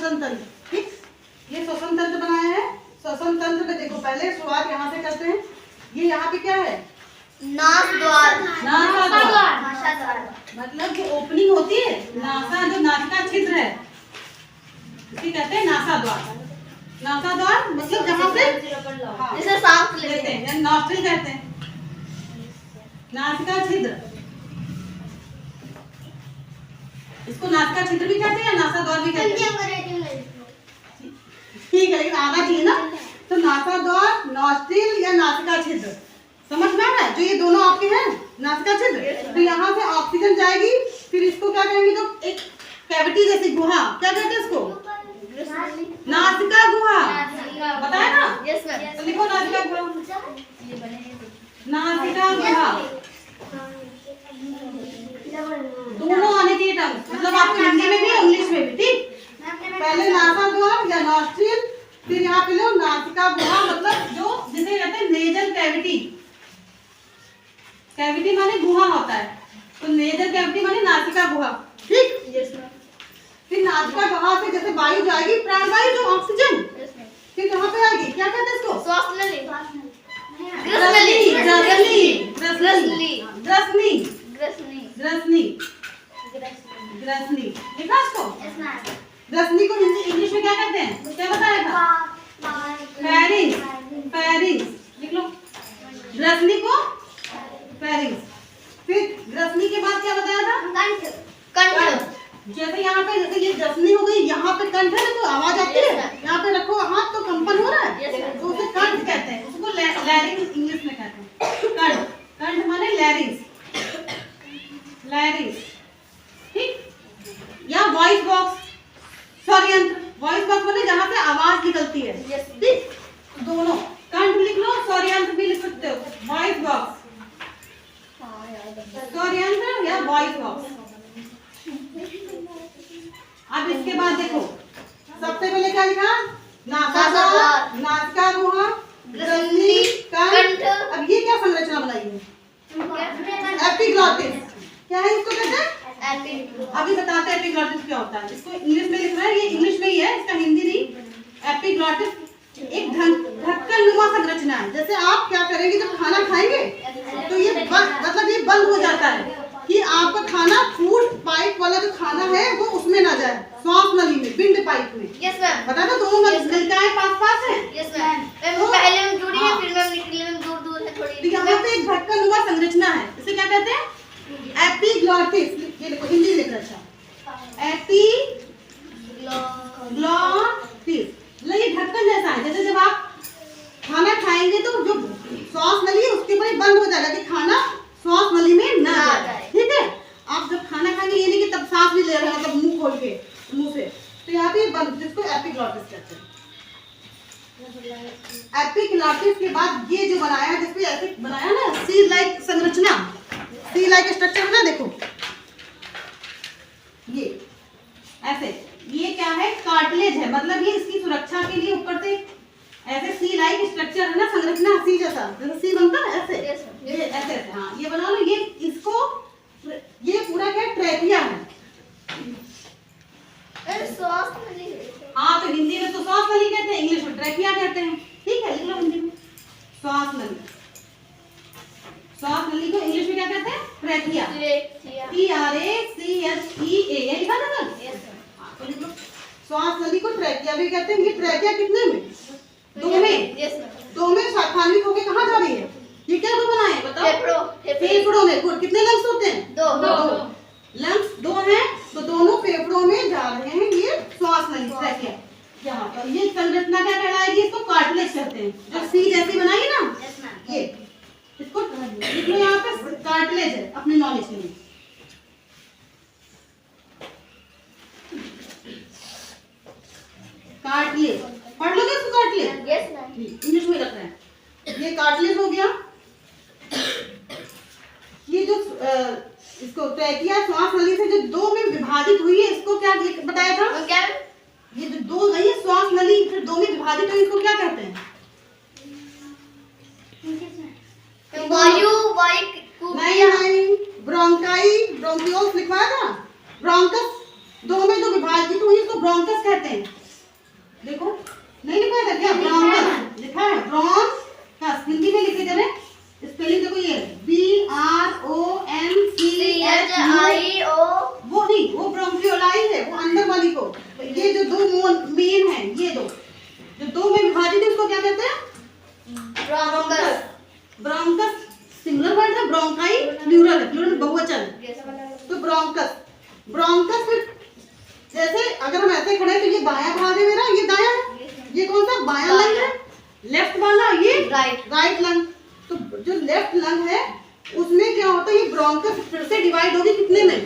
श्वसन तंत्र। ठीक, ये श्वसन तंत्र बनाया है। श्वसन तंत्र में देखो पहले शुरुआत यहाँ से करते हैं। ये यहाँ पे क्या है? नासा द्वार। मतलब जो ओपनिंग होती है, नासा जो नासिका छिद्र है इसे कहते हैं नासा द्वार। नासा द्वार मतलब जहाँ से जिसे सांस लेते हैं, नॉस्ट्रिल कहते हैं। नासिका छिद्र, इसको नासिका छिद्र भी कहते हैं या नासा द्वार भी कहते हैं। ठीक है, लेकिन आना चाहिए ना। तो नासा द्वार, नॉस्ट्रिल या नासिका छिद्र, समझ में आ रहा है? जो ये दोनों आपके हैं नासिका छिद्र, तो यहाँ से ऑक्सीजन जाएगी, फिर इसको क्या करेंगे? तो एक कैविटी जैसी गुहा, क्या कहते हैं इसको? नासिका गुहा, बताया ना? तो लिखो नासिका गुहा। नासिका गुहा दोनों आने चाहिए टर्म, मतलब आपको हिंदी में भी इंग्लिश में भी। ठीक, पहले नासा द्वार या नॉस्ट्रिल, फिर यहाँ पे लो नासिका गुहा, मतलब जो जिसे कहते हैं नेजल कैविटी। कैविटी माने गुहा होता है, तो नेजल कैविटी माने नासिका गुहा। ठीक, फिर नासिका गुहा से जैसे वायु जाएगी, प्राणवायु जो ऑक्सीजन, फिर यहाँ पे आएगी, क्या कहते हैं इसको? श्वास नली। ग्रसनी, ग्रसनी, ग्रसनी, ग्रसनी, ग्रसनी, लिखा इसको? ग्रसनी को हिंदी इंग्लिश में क्या कहते हैं? क्या बताया था? फेरिंग्स, फेरिंग्स, लिख लो। ग्रसनी को फेरिंग्स। फिर ग्रसनी के बाद क्या बताया था? कंठ। जैसे यहाँ पे जैसे ये ग्रसनी हो गई, यहाँ पे कंठ है तो आवाज आती है, यहाँ पे रखो हाथ तो कंपन हो रहा है, तो उसे कंठ कहते हैं। उसको लैरिंग्स इंग्लिश में कहते हैं। कंठ, कंठ माने लैरिंग्स, लैरिंग्स। ठीक, या वॉइस बॉक्स, स्वर यंत्र। वॉइस बॉक्स माने जहाँ से आवाज निकलती है। ठीक, दोनों कंठ लिख लो, स्वर यंत्र भी लिख सकते हो। वॉइस बॉक्स, स्वर यंत्र या वॉइस बॉक्स। अब इसके बाद देखो, सबसे पहले क्या लिखा? नासा द्वार, नासिका गुहा, ग्रसनी, कंठ। अब ये क्या संरचना बनाई है? एपिग्लॉटिस। क्या है इसको कहते हैं? अभी बताते हैं एपिग्लॉटिस क्या होता है। इसको इंग्लिश में लिखना है, ये इंग्लिश में ही है, इसका हिंदी नहीं। एपिग्लॉटिस एक ढक्कन नुमा संरचना है। जैसे आप क्या करेंगे जब खाना खाएंगे, तो ये मतलब ये बंद हो जाता है कि आपका खाना फूड पाइप वाला जो खाना है वो उसमें ना जाए, श्वास नली में, बिंड पाइप में। Yes ma'am. बता दो, दोनों नलिकाएं पास है। Yes ma'am. तो पहले में जुड़ी है, फिर मैम निकलने में दूर दूर है थोड़ी। तो यहाँ पे एक ढक्कन नुमा संरचना है, इसे क्या कहते हैं? एपिग्लॉटिस। ये देखो हिंदी लिख रखा, एपिग्लॉटिस। ये ढक्कन जैसा है, जैसे जब आप खाना खाएंगे तो जो श्वास नली है उसके ऊपर बंद हो जाएगा कि खाना श्वास नली में ना जाए। ठीक है, आप जब खाना खाएंगे ये नहीं कि तब सांस भी ले रहे हैं, मतलब मुंह खोल के, मुंह से, तो यहाँ पे बंद, जिसको एपिग्लॉटिस कहते हैं। एपिग्लॉटिस के बाद ये जो बनाया है, जिसपे ऐसे बनाया ना सी लाइक संरचना, सी लाइक स्ट्रक्चर ना, देखो ये ऐसे, ये क्या है? कार्टिलेज है, मतलब ये इसकी सुरक्षा के लिए ऊपर से ऐसे सी लाइक स्ट्रक्चर है ना, संरचना सी जैसा, जैसे सी बनता है ऐसे, ये ऐसे ऐसे, हाँ ये बना लो। ये इसको, ये पूरा क्या ट्रैकिया है। श्वास नली। हाँ, तो हिंदी में तो श्वास नली कहते हैं, इंग्लिश में ट्रैकिया कहते हैं। ठीक है, लिख लो हिंदी में श्वास नली। श्वास नली को इंग्लिश में क्या कहते हैं? ट्रैकिया। TRACHEA, ये लिखा था ना? तो लिख लो श्वास नली को ट्रैकिया भी कहते हैं। ये ट्रैकिया कितने में? दो में। दो में शाखान्वित होके कहाँ जा रही है? ये क्या दो बनाए बताओ? फेफड़ों में। गुड, कितने लंग्स होते हैं? दो। लंग्स दो हैं, तो दोनों फेफड़ों में जा रहे हैं ये श्वास नली, ट्रैकिया। यहाँ पर ये संरचना क्या कहलाएगी? इसको कार्टिलेज कहते हैं, जो सी जैसी बनाई है ना, ये इसको लिख लो यहाँ पे, कार्टिलेज है अपने नॉलेज के लिए। कार्टिलेज पढ़ लोगे इसको? Cartilage yes ma'am. इंग्लिश में रख रहे हैं। ये कार्टिलेज हो गया। ये जो इसको ट्रैकिया श्वास नली से जो दो में विभाजित हुई है, इसको क्या बताया था? क्या? ये जो दो गई है श्वास नली फिर दो में विभाजित हुई, इसको क्या कहते हैं? वायु, वायु नहीं, ब्रोंकाई, ब्रोंकियोल्स लिखवाया था, ब्रोंकस दो में जो विभाजित हुई इसको ब्रोंकस कहते हैं। देखो नहीं लिखा है क्या? ब्रोंकस लिखा है, ब्रोंकस हिंदी में लिखे जरा स्पेलिंग देखो, ये BRONCHIO, वो नहीं, वो ब्रोंकियोलाई है, वो अंदर वाली को। तो ये जो दो मेन है, ये दो जो दो में विभाजित है उसको क्या कहते हैं? ब्रोंकस। ब्रोंकस सिंगुलर वर्ड है, ब्रोंकाई प्लूरल है, प्लूरल बहुवचन। तो ब्रोंकस, ब्रोंकस फिर जैसे अगर हम ऐसे खड़े हैं तो ये बायां भाग है मेरा, ये दायां है, ये कौन सा बायां लंग है, लेफ्ट वाला ये राइट लंग। तो जो लेफ्ट लंग है उसमें क्या होता है, ये ब्रोंकस फिर से डिवाइड होगी कितने में?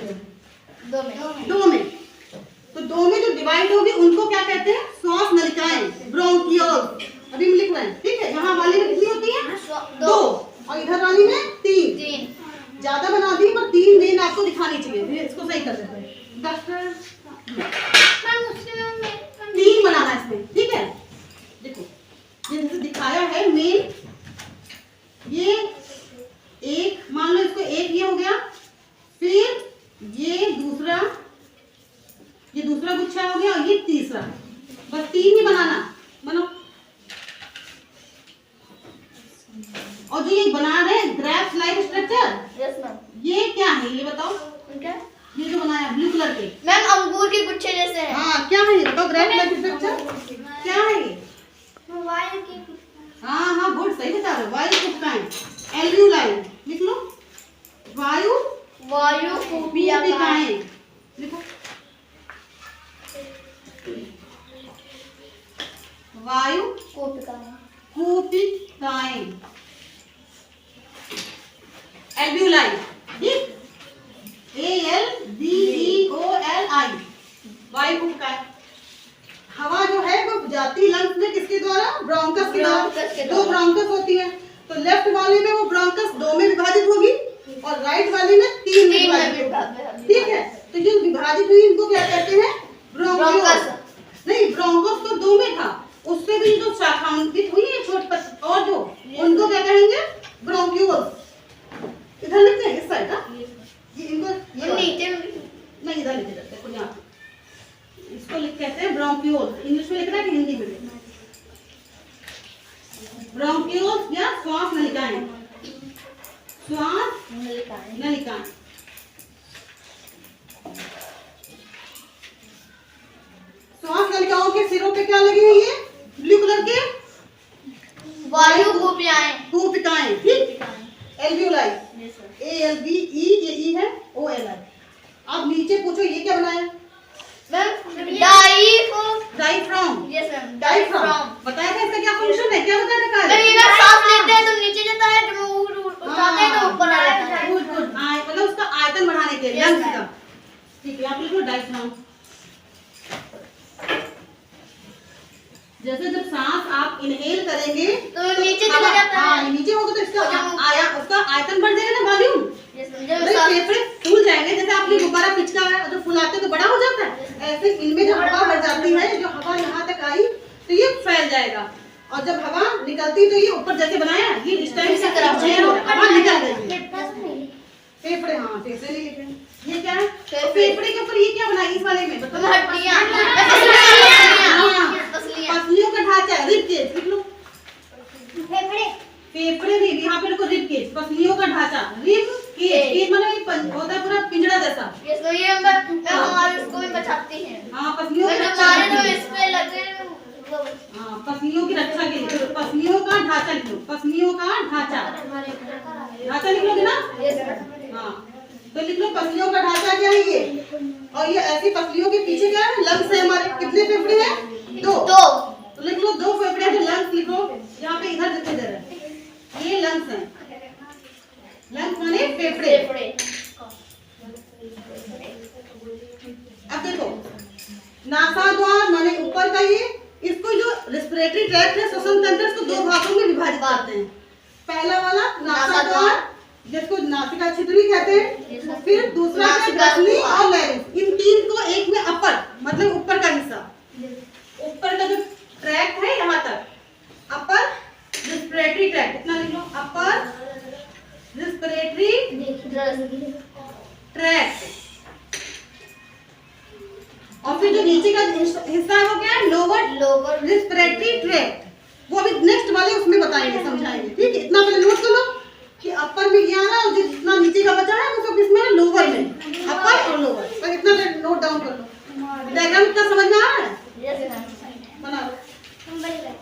दो में। तो दो में जो डिवाइड होगी उनको क्या कहते हैं? श्वास नलिकाएं, ब्रोंकियोल्स। अभी हम लिख रहे हैं, ठीक है? यहाँ वाली में कितनी होती है? दो, और इधर वाली में तीन। ज्यादा बना दी पर तीन मेन आपको दिखानी चाहिए, इसको सही कर देते हैं। तीन बनाना इसमें, ठीक है? देखो जैसे दिखाया है मेन, ये एक मान लो, इसको एक ये हो गया, फिर ये दूसरा गुच्छा हो गया, और ये तीसरा, बस तीन ही बनाना, बनाओ। और जो ये बना रहे हैं ग्राफ लाइक स्ट्रक्चर, ये क्या है ये बताओ? ये जो बनाया ब्लू कलर के, मैम अंगूर के गुच्छे जैसे है। हाँ क्या है ये बताओ? ग्राफ लाइक स्ट्रक्चर क्या है ये? हाँ गुड, सही बता रहे हो। वायु कुपिकाएं, एल्व्यूलाई लिख लो, वायु कुपिकाएं लिखो, वायु कुपिकाएं, एल्व्यूलाई, ठीक? ALVEOLI, वायु कुपिकाएं। हवा जो है वो जाती लंग्स में किसके द्वारा? ब्रोंकस के द्वारा। दो ब्रोंकस होती है, तो लेफ्ट वाले में वो ब्रोंकस दो में विभाजित होगी और राइट वाले में तीन में विभाजित होगी, ठीक है? तो जो विभाजित हुई इनको क्या कहते हैं? ब्रोंकियोल्स। नहीं, ब्रोंकस तो दो में था, उससे भी जो शाखांकित हुई है छोटे और जो, उनको क्या कहेंगे? ब्रोंकियोल्स। इधर लिखते हैं इस साइड, ये इनको नीचे नहीं, इधर लिखे जाते हैं, यहाँ इसको कहते हैं ब्रोंकियोल्स। इंग्लिश में लिखना है कि हिंदी में? ब्रोंकियोल्स या श्वास नलिकाएं, श्वास नलिकाएं। श्वास नलिकाओं के सिरों पे क्या लगी हुई है? ब्लू कलर के वायु कुपिकाएं, ठीक? एल्व्यूलाई, ALVE, ये ई है, OLI। अब नीचे पूछो ये क्या बनाया? डायफ्राम। यस मैम, डायफ्राम बताया था, इसका क्या फंक्शन है, क्या बताया था? ये ना सांस लेते हैं तो नीचे जाता है, जब उठाते हैं तो ऊपर आ जाता है। गुड, मतलब उसका आयतन बढ़ाने के लिए लंग्स का, ठीक है? आप लिखो डायफ्राम। जैसे जब सांस आप इनहेल करेंगे तो नीचे चला जाता है, नीचे होगा तो इसका उसका आयतन बढ़ जाएगा ना, वॉल्यूम। फेफड़े फूल जाएंगे, जैसे आपने गुब्बारा पिचका है और जब फुलाते तो बड़ा हो जाता है, ऐसे इनमें जो हवा भर जाती है, जो हवा यहाँ तक आई तो ये फैल जाएगा, और जब हवा निकलती तो ये ऊपर जैसे बनाया, ये इस टाइम से हवा निकल गई। फेफड़े, हाँ फेफड़े नहीं लिखे, ये क्या है? फेफड़े के ऊपर ये क्या बनाई इस वाले में? बताओ। पसलियों का ढांचा, रिब केज लिख लो। फेफड़े नहीं, यहाँ पे लिखो रिब केज, पसलियों का ढांचा, रिब केज मतलब होता है पूरा पिंजरा जैसा। ये हमारे उसको भी बचाती हैं। हाँ, पसलियों की रक्षा के लिए। हाँ, पसलियों की रक्षा के लिए पसलियों का ढांचा लिख लो, पसलियों का ढांचा, ढांचा लिख लोगे ना? हाँ, तो लिख लो पसलियों का ढांचा क्या है ये, और ये ऐसी पसलियों के पीछे क्या है? लंग्स है हमारे। कितने फेफड़े हैं? दो। तो लिख लो दो फेफड़े हैं, तो लंग्स लिखो यहाँ पे, इधर दिखाई दे रहा है, ये लंग्स हैं। लंग्स माने फेफड़े। अब देखो नासाद्वार माने ऊपर का ये, इसको जो रेस्पिरेटरी ट्रैक्ट है, श्वसन तंत्र, इसको दो भागों में विभाजित करते हैं। पहला वाला नासाद्वार, जिसको नासिका छिद्र भी कहते हैं, फिर दूसरा है ग्रसनी और लैरिंक्स। इन तीन को एक में अपर मतलब ऊपर का हिस्सा, ऊपर का जो ट्रैक्ट है यहाँ तक, अपर रेस्पिरेटरी ट्रैक्ट, इतना लिख लो, upper respiratory tract. Lower respiratory tract, वो अभी नेक्स्ट वाले उसमें बताएंगे, समझाएंगे। ठीक है, इतना पहले नोट कर लो कि अपर में क्या है और जितना नीचे का बचा है वो सब किसमें है, लोअर में, अपर और लोअर। तो इतना नोट डाउन कर लो। डायग्राम इतना समझ में आ रहा है? Yes ma'am. बना लो।